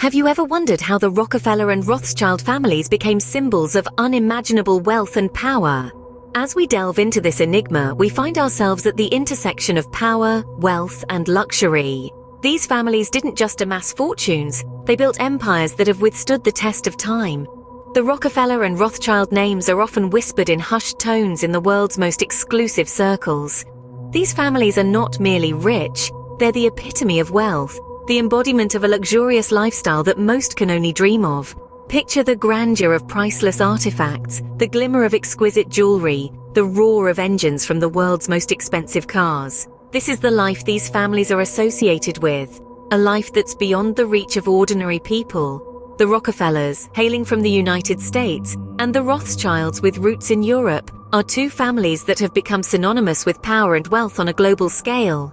Have you ever wondered how the Rockefeller and Rothschild families became symbols of unimaginable wealth and power? As we delve into this enigma, we find ourselves at the intersection of power, wealth, and luxury. These families didn't just amass fortunes, they built empires that have withstood the test of time. The Rockefeller and Rothschild names are often whispered in hushed tones in the world's most exclusive circles. These families are not merely rich, they're the epitome of wealth, the embodiment of a luxurious lifestyle that most can only dream of. Picture the grandeur of priceless artifacts, the glimmer of exquisite jewelry, the roar of engines from the world's most expensive cars. This is the life these families are associated with, a life that's beyond the reach of ordinary people. The Rockefellers, hailing from the United States, and the Rothschilds with roots in Europe, are two families that have become synonymous with power and wealth on a global scale.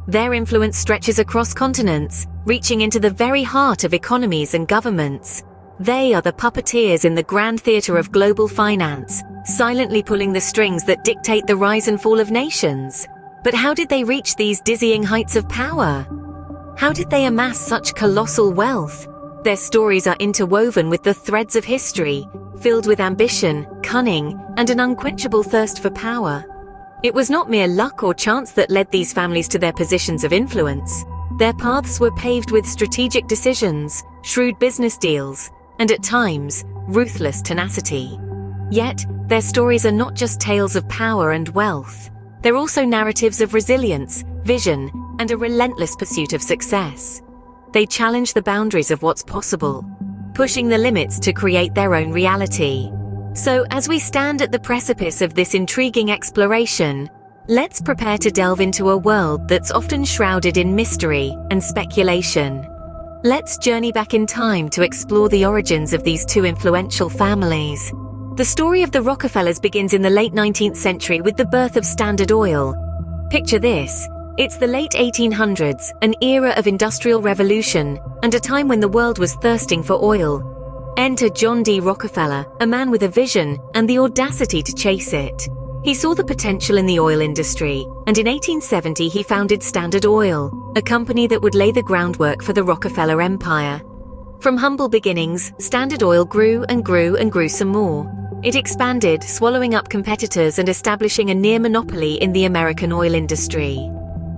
Their influence stretches across continents, reaching into the very heart of economies and governments. They are the puppeteers in the grand theater of global finance, silently pulling the strings that dictate the rise and fall of nations. But how did they reach these dizzying heights of power? How did they amass such colossal wealth? Their stories are interwoven with the threads of history, filled with ambition, cunning, and an unquenchable thirst for power. It was not mere luck or chance that led these families to their positions of influence. Their paths were paved with strategic decisions, shrewd business deals, and at times, ruthless tenacity. Yet, their stories are not just tales of power and wealth. They're also narratives of resilience, vision, and a relentless pursuit of success. They challenge the boundaries of what's possible, pushing the limits to create their own reality. So, as we stand at the precipice of this intriguing exploration, let's prepare to delve into a world that's often shrouded in mystery and speculation. Let's journey back in time to explore the origins of these two influential families. The story of the Rockefellers begins in the late 19th century with the birth of Standard Oil. Picture this. It's the late 1800s, an era of industrial revolution, and a time when the world was thirsting for oil. Enter John D. Rockefeller, a man with a vision and the audacity to chase it. He saw the potential in the oil industry, and in 1870 he founded Standard Oil, a company that would lay the groundwork for the Rockefeller empire. From humble beginnings, Standard Oil grew and grew and grew some more. It expanded, swallowing up competitors and establishing a near monopoly in the American oil industry.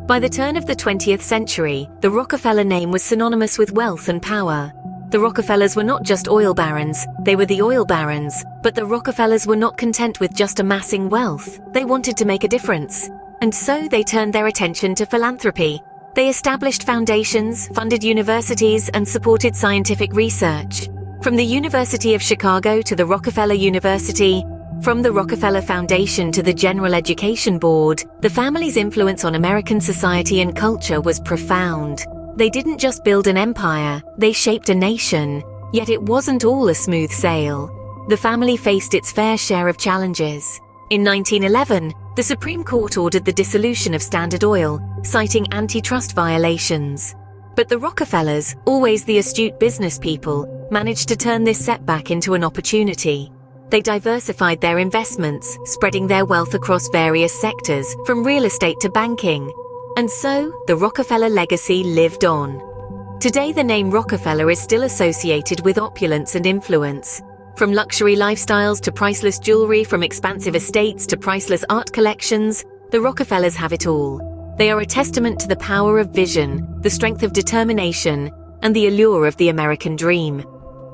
By the turn of the 20th century, the Rockefeller name was synonymous with wealth and power. The Rockefellers were not just oil barons, they were the oil barons, but the Rockefellers were not content with just amassing wealth. They wanted to make a difference. And so they turned their attention to philanthropy. They established foundations, funded universities, and supported scientific research. From the University of Chicago to the Rockefeller University, from the Rockefeller Foundation to the General Education Board, the family's influence on American society and culture was profound. They didn't just build an empire, they shaped a nation. Yet it wasn't all a smooth sail. The family faced its fair share of challenges. In 1911, the Supreme Court ordered the dissolution of Standard Oil, citing antitrust violations. But the Rockefellers, always the astute business people, managed to turn this setback into an opportunity. They diversified their investments, spreading their wealth across various sectors, from real estate to banking. And so, the Rockefeller legacy lived on. Today the name Rockefeller is still associated with opulence and influence. From luxury lifestyles to priceless jewelry, from expansive estates to priceless art collections, the Rockefellers have it all. They are a testament to the power of vision, the strength of determination, and the allure of the American dream.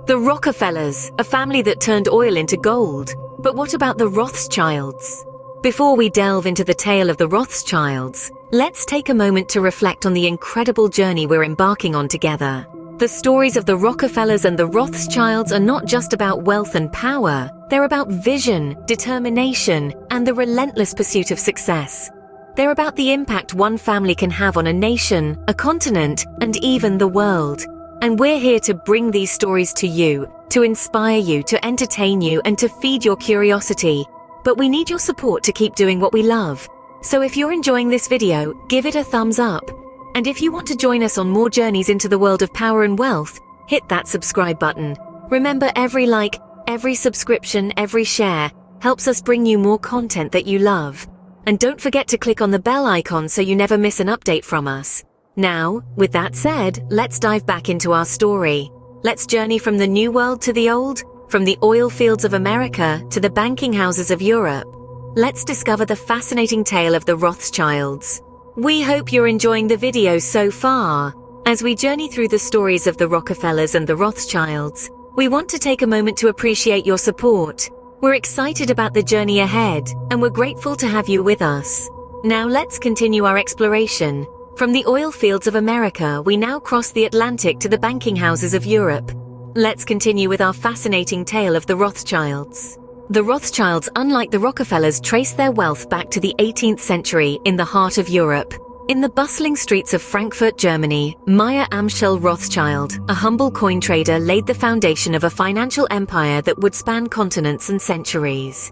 The Rockefellers, a family that turned oil into gold. But what about the Rothschilds? Before we delve into the tale of the Rothschilds, let's take a moment to reflect on the incredible journey we're embarking on together. The stories of the Rockefellers and the Rothschilds are not just about wealth and power, they're about vision, determination, and the relentless pursuit of success. They're about the impact one family can have on a nation, a continent, and even the world. And we're here to bring these stories to you, to inspire you, to entertain you, and to feed your curiosity. But we need your support to keep doing what we love. So if you're enjoying this video, give it a thumbs up. And if you want to join us on more journeys into the world of power and wealth, hit that subscribe button. Remember, every like, every subscription, every share helps us bring you more content that you love. And don't forget to click on the bell icon so you never miss an update from us. Now, with that said, let's dive back into our story. Let's journey from the New World to the Old, from the oil fields of America to the banking houses of Europe. Let's discover the fascinating tale of the Rothschilds. We hope you're enjoying the video so far. As we journey through the stories of the Rockefellers and the Rothschilds, we want to take a moment to appreciate your support. We're excited about the journey ahead, and we're grateful to have you with us. Now let's continue our exploration. From the oil fields of America, we now cross the Atlantic to the banking houses of Europe. Let's continue with our fascinating tale of the Rothschilds. The Rothschilds, unlike the Rockefellers, trace their wealth back to the 18th century in the heart of Europe. In the bustling streets of Frankfurt, Germany, Meyer Amschel Rothschild, a humble coin trader, laid the foundation of a financial empire that would span continents and centuries.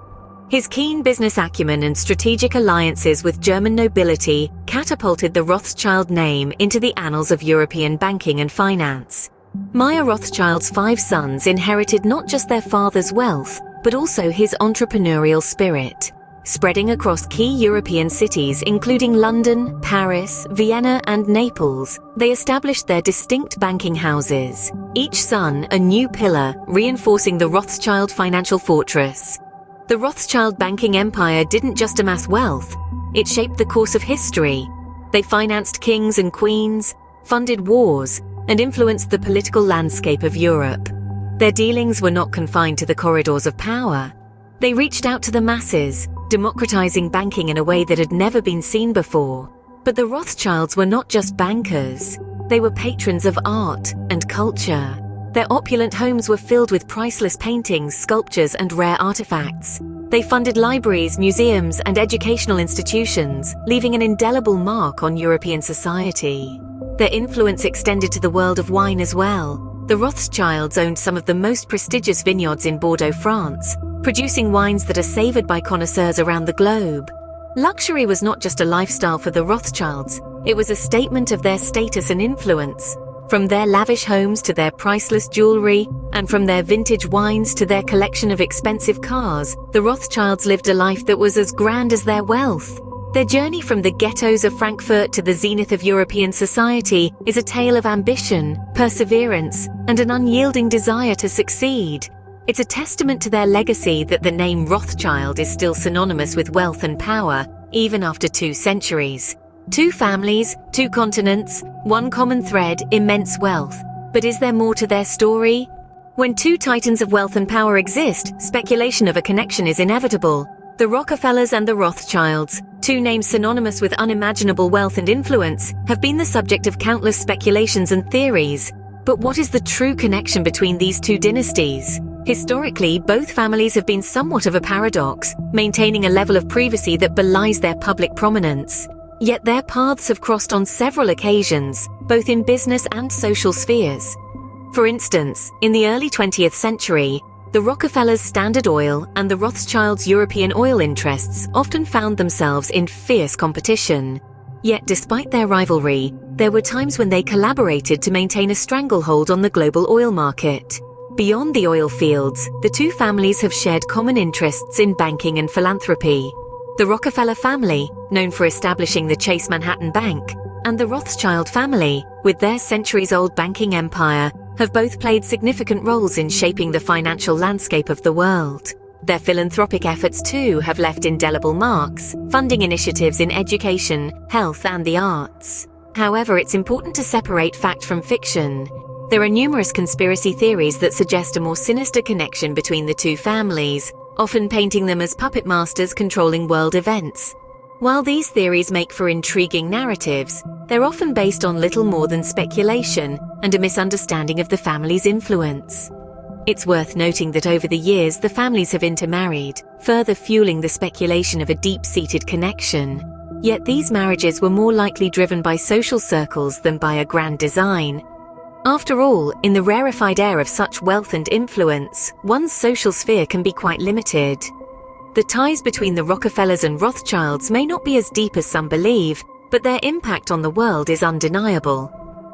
His keen business acumen and strategic alliances with German nobility catapulted the Rothschild name into the annals of European banking and finance. Meyer Rothschild's 5 sons inherited not just their father's wealth, but also his entrepreneurial spirit. Spreading across key European cities including London, Paris, Vienna, and Naples, they established their distinct banking houses, each son a new pillar, reinforcing the Rothschild financial fortress. The Rothschild banking empire didn't just amass wealth, it shaped the course of history. They financed kings and queens, funded wars, and influenced the political landscape of Europe. Their dealings were not confined to the corridors of power. They reached out to the masses, democratizing banking in a way that had never been seen before. But the Rothschilds were not just bankers. They were patrons of art and culture. Their opulent homes were filled with priceless paintings, sculptures, and rare artifacts. They funded libraries, museums, and educational institutions, leaving an indelible mark on European society. Their influence extended to the world of wine as well. The Rothschilds owned some of the most prestigious vineyards in Bordeaux, France, producing wines that are savored by connoisseurs around the globe. Luxury was not just a lifestyle for the Rothschilds, it was a statement of their status and influence. From their lavish homes to their priceless jewelry, and from their vintage wines to their collection of expensive cars, the Rothschilds lived a life that was as grand as their wealth. Their journey from the ghettos of Frankfurt to the zenith of European society is a tale of ambition, perseverance, and an unyielding desire to succeed. It's a testament to their legacy that the name Rothschild is still synonymous with wealth and power, even after 2 centuries. 2 families, 2 continents, one common thread, immense wealth. But is there more to their story? When 2 titans of wealth and power exist, speculation of a connection is inevitable. The Rockefellers and the Rothschilds, 2 names synonymous with unimaginable wealth and influence, have been the subject of countless speculations and theories. But what is the true connection between these 2 dynasties? Historically, both families have been somewhat of a paradox, maintaining a level of privacy that belies their public prominence. Yet their paths have crossed on several occasions, both in business and social spheres. For instance, in the early 20th century, the Rockefellers' Standard Oil and the Rothschilds' European oil interests often found themselves in fierce competition. Yet despite their rivalry, there were times when they collaborated to maintain a stranglehold on the global oil market. Beyond the oil fields, the 2 families have shared common interests in banking and philanthropy. The Rockefeller family, known for establishing the Chase Manhattan Bank, and the Rothschild family, with their centuries-old banking empire, have both played significant roles in shaping the financial landscape of the world. Their philanthropic efforts too have left indelible marks, funding initiatives in education, health, and the arts. However, it's important to separate fact from fiction. There are numerous conspiracy theories that suggest a more sinister connection between the 2 families, often painting them as puppet masters controlling world events. While these theories make for intriguing narratives, they're often based on little more than speculation and a misunderstanding of the family's influence. It's worth noting that over the years the families have intermarried, further fueling the speculation of a deep-seated connection. Yet these marriages were more likely driven by social circles than by a grand design. After all, in the rarefied air of such wealth and influence, one's social sphere can be quite limited. The ties between the Rockefellers and Rothschilds may not be as deep as some believe, but their impact on the world is undeniable.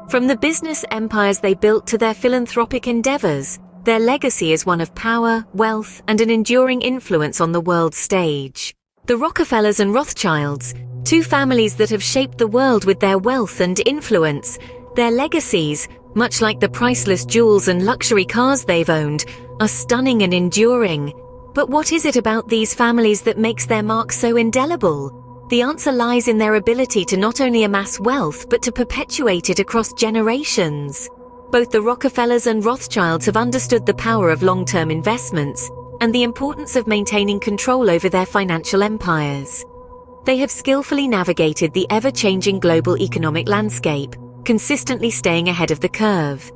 From the business empires they built to their philanthropic endeavors, their legacy is one of power, wealth, and an enduring influence on the world stage. The Rockefellers and Rothschilds, 2 families that have shaped the world with their wealth and influence, their legacies, much like the priceless jewels and luxury cars they've owned, are stunning and enduring. But what is it about these families that makes their mark so indelible? The answer lies in their ability to not only amass wealth, but to perpetuate it across generations. Both the Rockefellers and Rothschilds have understood the power of long-term investments and the importance of maintaining control over their financial empires. They have skillfully navigated the ever-changing global economic landscape, consistently staying ahead of the curve.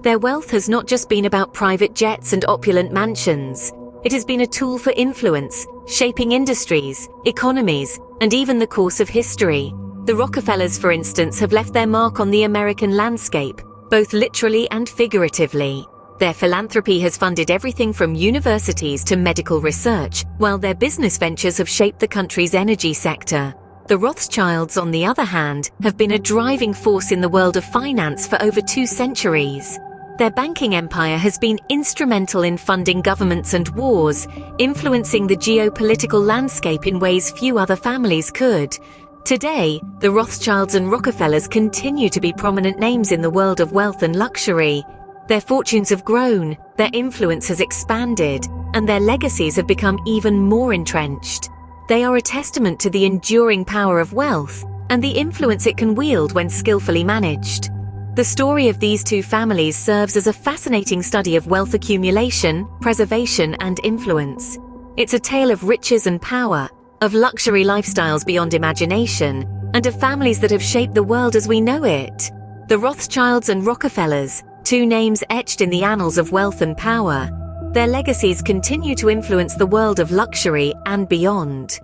Their wealth has not just been about private jets and opulent mansions. It has been a tool for influence, shaping industries, economies, and even the course of history. The Rockefellers, for instance, have left their mark on the American landscape, both literally and figuratively. Their philanthropy has funded everything from universities to medical research, while their business ventures have shaped the country's energy sector. The Rothschilds, on the other hand, have been a driving force in the world of finance for over 2 centuries. Their banking empire has been instrumental in funding governments and wars, influencing the geopolitical landscape in ways few other families could. Today, the Rothschilds and Rockefellers continue to be prominent names in the world of wealth and luxury. Their fortunes have grown, their influence has expanded, and their legacies have become even more entrenched. They are a testament to the enduring power of wealth and the influence it can wield when skillfully managed. The story of these two families serves as a fascinating study of wealth accumulation, preservation, and influence. It's a tale of riches and power, of luxury lifestyles beyond imagination, and of families that have shaped the world as we know it. The Rothschilds and Rockefellers, two names etched in the annals of wealth and power. Their legacies continue to influence the world of luxury and beyond.